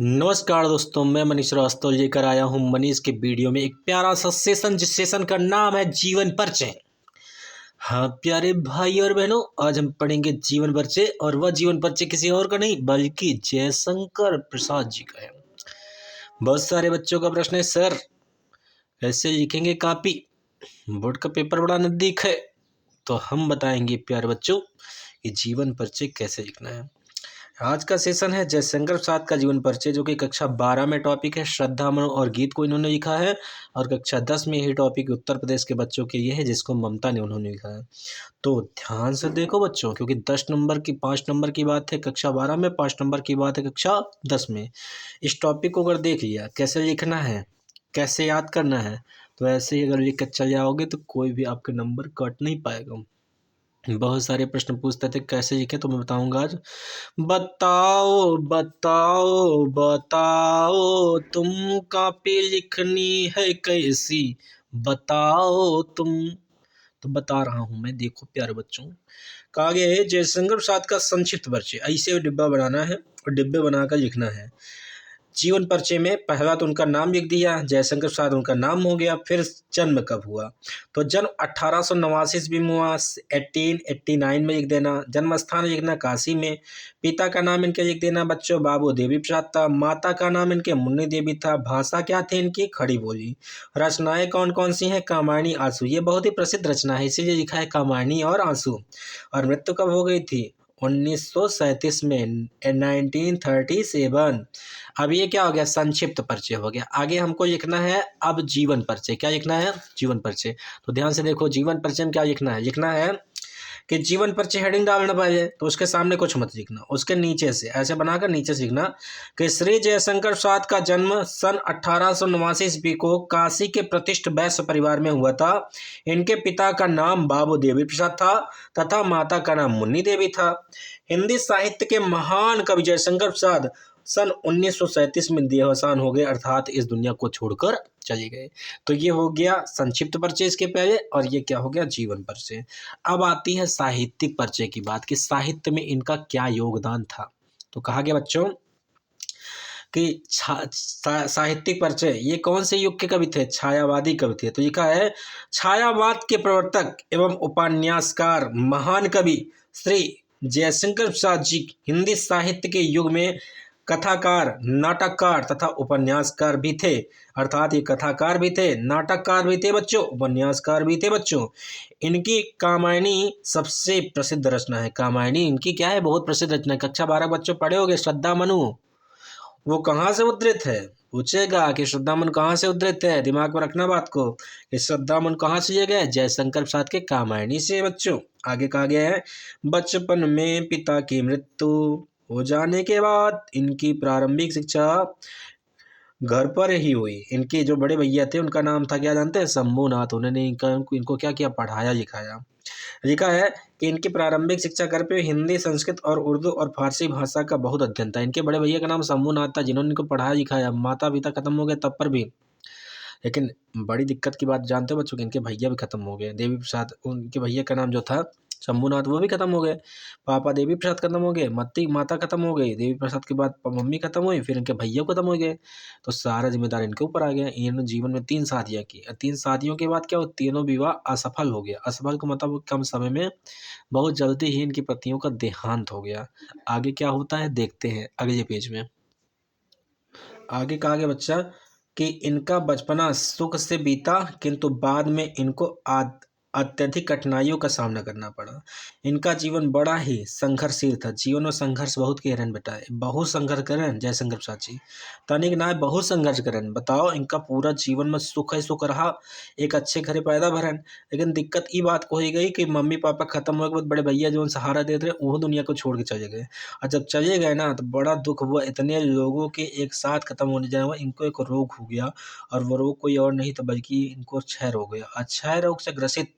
नमस्कार दोस्तों, मैं मनीष श्रीवास्तव लेकर आया हूं मनीष के वीडियो में एक प्यारा सा सेशन जिस सेशन का नाम है जीवन परिचय। हाँ प्यारे भाई और बहनों, आज हम पढ़ेंगे जीवन परिचय और वह जीवन परिचय किसी और का नहीं बल्कि जयशंकर प्रसाद जी का है। बहुत सारे बच्चों का प्रश्न है, सर कैसे लिखेंगे कॉपी, बोर्ड का पेपर बड़ा नजदीक है। तो हम बताएंगे प्यारे बच्चों कि जीवन परिचय कैसे लिखना है। आज का सेशन है जयशंकर प्रसाद का जीवन परिचय, जो कि कक्षा 12 में टॉपिक है। श्रद्धा मनु और गीत को इन्होंने लिखा है और कक्षा 10 में यही टॉपिक उत्तर प्रदेश के बच्चों के लिए है, जिसको ममता ने उन्होंने लिखा है। तो ध्यान से देखो बच्चों, क्योंकि 5 नंबर की बात है कक्षा 12 में, 5 नंबर की बात है कक्षा 10 में। इस टॉपिक को अगर देख लिया कैसे लिखना है, कैसे याद करना है, तो ऐसे ही अगर लिख कर चल जाओगे तो कोई भी आपके नंबर कट नहीं पाएगा। बहुत सारे प्रश्न पूछते थे कैसे लिखे, तो मैं बताऊंगा आज। बताओ बताओ बताओ तुम कॉपी लिखनी है कैसी, बताओ तुम। तो बता रहा हूं मैं, देखो प्यारे बच्चों। कहा गया है जयशंकर प्रसाद का संक्षिप्त परिचय। ऐसे डिब्बा बनाना है और डिब्बे बनाकर लिखना है। जीवन परिचय में पहला तो उनका नाम लिख दिया, जयशंकर प्रसाद उनका नाम हो गया। फिर जन्म कब हुआ, तो जन्म 1889 ईस्वी में हुआ, 1889 में लिख देना। जन्म स्थान लिखना काशी में। पिता का नाम इनके लिख देना बच्चों, बाबू देवी प्रसाद था। माता का नाम इनके मुन्नी देवी था। भाषा क्या थी इनकी, खड़ी बोली। रचनाएं कौन कौन सी हैं, कामायनी आंसू, ये बहुत ही प्रसिद्ध रचना है, इसीलिए लिखा है कामायनी और आंसू। और मृत्यु कब हो गई थी, 1937 में, 1937। अब ये क्या हो गया, संक्षिप्त परिचय हो गया। आगे हमको लिखना है अब जीवन परिचय। क्या लिखना है, जीवन परिचय। तो ध्यान से देखो, जीवन परिचय में क्या लिखना है, लिखना है कि जीवन परिचय हेडिंग डालना पहले, तो उसके सामने कुछ मत लिखना, उसके नीचे से ऐसे बनाकर नीचे से लिखना कि श्री जयशंकर प्रसाद का जन्म सन 1889 ईस्वी को काशी के प्रतिष्ठित वैश्य परिवार में हुआ था। इनके पिता का नाम बाबू देवी प्रसाद था तथा माता का नाम मुन्नी देवी था। हिंदी साहित्य के महान कवि जयशंकर प्रसाद सन 1937 में देहावसान हो गए, अर्थात इस दुनिया को छोड़कर चले गए। तो ये हो गया संक्षिप्त परिचय इसके पहले, और ये क्या हो गया, जीवन परिचय। अब आती है साहित्यिक परिचय की बात कि साहित्य में इनका क्या योगदान था। तो कहा गया बच्चों कि साहित्यिक परिचय, ये कौन से युग के कवि थे, छायावादी कवि थे। तो लिखा है छायावाद के प्रवर्तक एवं उपन्यासकार महान कवि श्री जयशंकर प्रसाद जी हिंदी साहित्य के युग में कथाकार, नाटककार तथा उपन्यासकार भी थे। अर्थात ये कथाकार भी थे, नाटककार भी थे बच्चों, उपन्यासकार भी थे बच्चों। इनकी कामायनी सबसे प्रसिद्ध रचना है। कामायनी इनकी क्या है, बहुत प्रसिद्ध रचना है। कक्षा 12 बच्चों पढ़े होंगे श्रद्धा मनु, वो कहाँ से उद्धृत है, पूछेगा कि श्रद्धा मन कहाँ से उद्धृत है। दिमाग में रखना बात को कि श्रद्धा मन कहाँ से लिए गए, जयशंकर प्रसाद के कामायनी से बच्चों। आगे कहा गया है बचपन में पिता की मृत्यु हो जाने के बाद इनकी प्रारंभिक शिक्षा घर पर ही हुई। इनके जो बड़े भैया थे उनका नाम था, क्या जानते हैं, शंभूनाथ। उन्होंने इनको क्या किया, पढ़ाया लिखाया। लिखा है कि इनकी प्रारंभिक शिक्षा घर पे हिंदी, संस्कृत और उर्दू और फारसी भाषा का बहुत अध्ययन था। इनके बड़े भैया का नाम शंभूनाथ था, जिन्होंने इनको पढ़ाया लिखाया। माता पिता खत्म हो गए तब पर भी, लेकिन बड़ी दिक्कत की बात जानते हो बच्चों कि इनके भैया भी खत्म हो गए। देवी प्रसाद, उनके भैया का नाम जो था शंभूनाथ, वो भी खत्म हो गए। पापा देवी प्रसाद खत्म हो गए, माता खत्म हो गई, देवी प्रसाद के बाद मम्मी खत्म हुई, फिर इनके भैया खत्म हो गए। तो सारा जिम्मेदार इनके ऊपर आ गया। इन्होंने जीवन में 3 शादियाँ की, 3 शादियों के बाद क्या हो, तीनों विवाह असफल हो गया। असफल का मतलब कम समय में, बहुत जल्दी ही इनकी पत्नियों का देहांत हो गया। आगे क्या होता है देखते हैं अगले पेज में। आगे कहा गया बच्चा कि इनका बचपना सुख से बीता, किंतु बाद में इनको अत्यधिक कठिनाइयों का सामना करना पड़ा। इनका जीवन बड़ा ही संघर्षशील था। जीवन में संघर्ष बहुत के रहन बेटा है, बहुत संघर्ष करें जयशंकर प्रसाद जी, तनिक ना बहुत संघर्ष करें। बताओ, इनका पूरा जीवन में सुख है सुख रहा, एक अच्छे घरे पैदा भरन। लेकिन दिक्कत ये बात को ही गई कि मम्मी पापा खत्म हो के बाद बड़े भैया जो सहारा देते रहे वो दुनिया को छोड़ के चले गए। और जब चले गए ना तो बड़ा दुख हुआ। इतने लोगों के एक साथ खत्म होने जाने हुआ, इनको एक रोग हो गया, और वो रोग कोई और नहीं था बल्कि इनको क्षय रोग हो गया। क्षय रोग से ग्रसित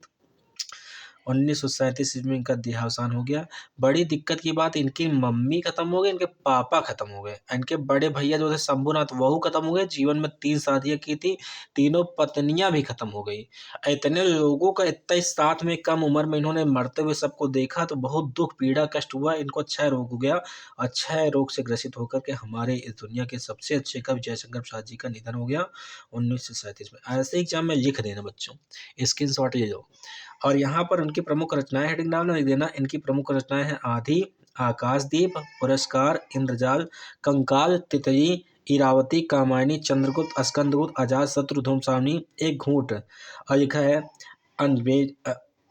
1937 ईस्वी में इनका देहावसान हो गया। बड़ी दिक्कत की बात, इनकी मम्मी खत्म हो गई, इनके पापा खत्म हो गए, इनके बड़े भैया जो थे शंभूनाथ वहू खत्म हो गए। जीवन में 3 शादियां की थी, तीनों पत्नियां भी खत्म हो गई। इतने लोगों का इतना ही साथ में कम उम्र में इन्होंने मरते हुए सबको देखा तो बहुत दुख पीड़ा कष्ट हुआ। इनको क्षय रोग हो गया और क्षय रोग से ग्रसित होकर के हमारे इस दुनिया के सबसे अच्छे कवि जयशंकर प्रसाद जी का निधन हो गया 1937 में। ऐसे एग्जाम में लिख देना बच्चों, स्क्रीनशॉट ले लो। और यहाँ पर उनकी प्रमुख रचनाएं हेडिंग नाम लिख देना। इनकी प्रमुख रचनाएं हैं आदि, आकाशदीप, पुरस्कार, इंद्रजाल, कंकाल, तितली, इरावती, कामायनी, चंद्रगुप्त, स्कंदगुप्त, अजातशत्रु, धूमसावनी, एक घूंट। और लिखा है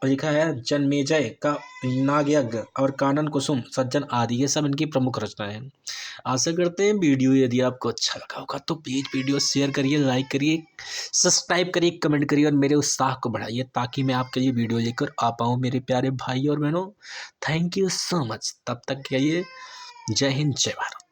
लिखा है जन्मेजय का नागयज्ञ और कानन कुसुम, सज्जन आदि। ये सब इनकी प्रमुख रचनाएं हैं। आशा करते हैं वीडियो यदि आपको अच्छा लगा होगा तो प्लीज़ वीडियो शेयर करिए, लाइक करिए, सब्सक्राइब करिए, कमेंट करिए और मेरे उत्साह को बढ़ाइए ताकि मैं आपके लिए वीडियो लेकर आ पाऊँ मेरे प्यारे भाई और बहनों। Thank you so much. तब तक के लिए जय हिंद, जय भारत।